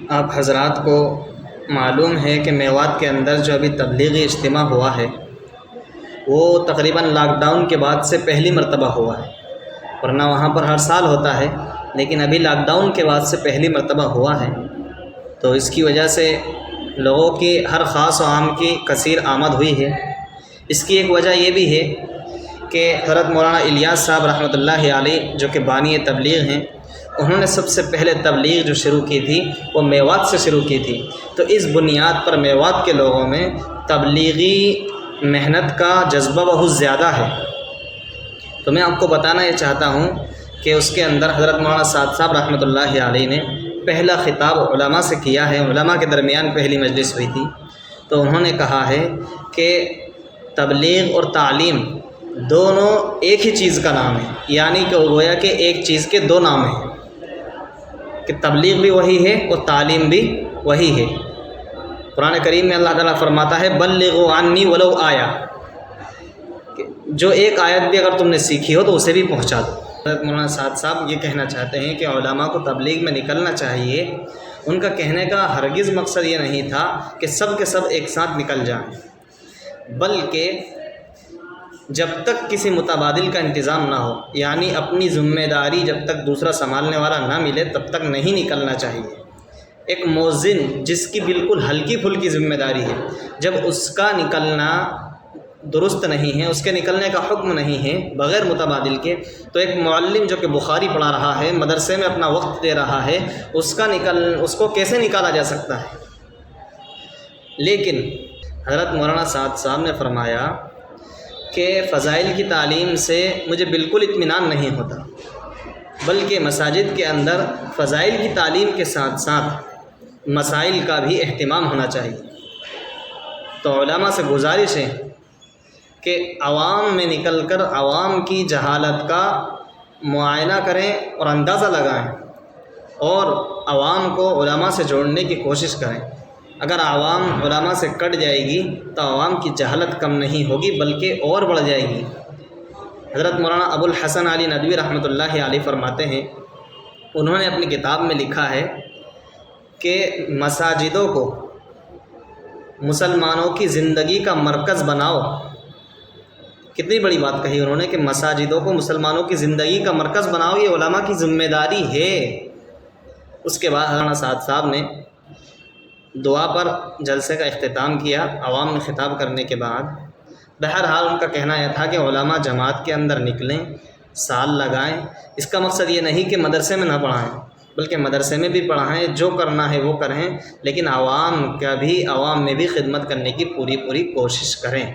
آپ حضرات کو معلوم ہے کہ میوات کے اندر جو ابھی تبلیغی اجتماع ہوا ہے وہ تقریباً لاک ڈاؤن کے بعد سے پہلی مرتبہ ہوا ہے، ورنہ وہاں پر ہر سال ہوتا ہے، لیکن ابھی لاک ڈاؤن کے بعد سے پہلی مرتبہ ہوا ہے۔ تو اس کی وجہ سے لوگوں کی ہر خاص و عام کی کثیر آمد ہوئی ہے۔ اس کی ایک وجہ یہ بھی ہے کہ حضرت مولانا الیاس صاحب رحمۃ اللہ علیہ جو کہ بانی تبلیغ ہیں، انہوں نے سب سے پہلے تبلیغ جو شروع کی تھی وہ میوات سے شروع کی تھی۔ تو اس بنیاد پر میوات کے لوگوں میں تبلیغی محنت کا جذبہ بہت زیادہ ہے۔ تو میں آپ کو بتانا یہ چاہتا ہوں کہ اس کے اندر حضرت مولانا سعد صاحب رحمۃ اللہ علیہ نے پہلا خطاب علماء سے کیا ہے، علماء کے درمیان پہلی مجلس ہوئی تھی۔ تو انہوں نے کہا ہے کہ تبلیغ اور تعلیم دونوں ایک ہی چیز کا نام ہے، یعنی کہ گویا کہ ایک چیز کے دو نام ہیں، کہ تبلیغ بھی وہی ہے اور تعلیم بھی وہی ہے۔ قرآن کریم میں اللہ تعالیٰ فرماتا ہے بلغوا عنی ولو آیا، کہ جو ایک آیت بھی اگر تم نے سیکھی ہو تو اسے بھی پہنچا دو۔ حضرت مولانا سعد صاحب یہ کہنا چاہتے ہیں کہ علماء کو تبلیغ میں نکلنا چاہیے۔ ان کا کہنے کا ہرگز مقصد یہ نہیں تھا کہ سب کے سب ایک ساتھ نکل جائیں، بلکہ جب تک کسی متبادل کا انتظام نہ ہو، یعنی اپنی ذمہ داری جب تک دوسرا سنبھالنے والا نہ ملے تب تک نہیں نکلنا چاہیے۔ ایک مؤذن جس کی بالکل ہلکی پھلکی ذمہ داری ہے، جب اس کا نکلنا درست نہیں ہے، اس کے نکلنے کا حکم نہیں ہے بغیر متبادل کے، تو ایک معلم جو کہ بخاری پڑھا رہا ہے، مدرسے میں اپنا وقت دے رہا ہے، اس کو کیسے نکالا جا سکتا ہے؟ لیکن حضرت مولانا سعد صاحب نے فرمایا کہ فضائل کی تعلیم سے مجھے بالکل اطمینان نہیں ہوتا، بلکہ مساجد کے اندر فضائل کی تعلیم کے ساتھ ساتھ مسائل کا بھی اہتمام ہونا چاہیے۔ تو علماء سے گزارش ہے کہ عوام میں نکل کر عوام کی جہالت کا معائنہ کریں اور اندازہ لگائیں، اور عوام کو علماء سے جوڑنے کی کوشش کریں۔ اگر عوام علماء سے کٹ جائے گی تو عوام کی جہالت کم نہیں ہوگی بلکہ اور بڑھ جائے گی۔ حضرت مولانا ابو الحسن علی ندوی رحمۃ اللہ علیہ فرماتے ہیں، انہوں نے اپنی کتاب میں لکھا ہے کہ مساجدوں کو مسلمانوں کی زندگی کا مرکز بناؤ۔ کتنی بڑی بات کہی انہوں نے کہ مساجدوں کو مسلمانوں کی زندگی کا مرکز بناؤ، یہ علماء کی ذمہ داری ہے۔ اس کے بعد مولانا سعد صاحب نے دعا پر جلسے کا اختتام کیا عوام میں خطاب کرنے کے بعد۔ بہرحال ان کا کہنا یہ تھا کہ علماء جماعت کے اندر نکلیں، سال لگائیں۔ اس کا مقصد یہ نہیں کہ مدرسے میں نہ پڑھائیں، بلکہ مدرسے میں بھی پڑھائیں، جو کرنا ہے وہ کریں، لیکن عوام میں بھی خدمت کرنے کی پوری کوشش کریں۔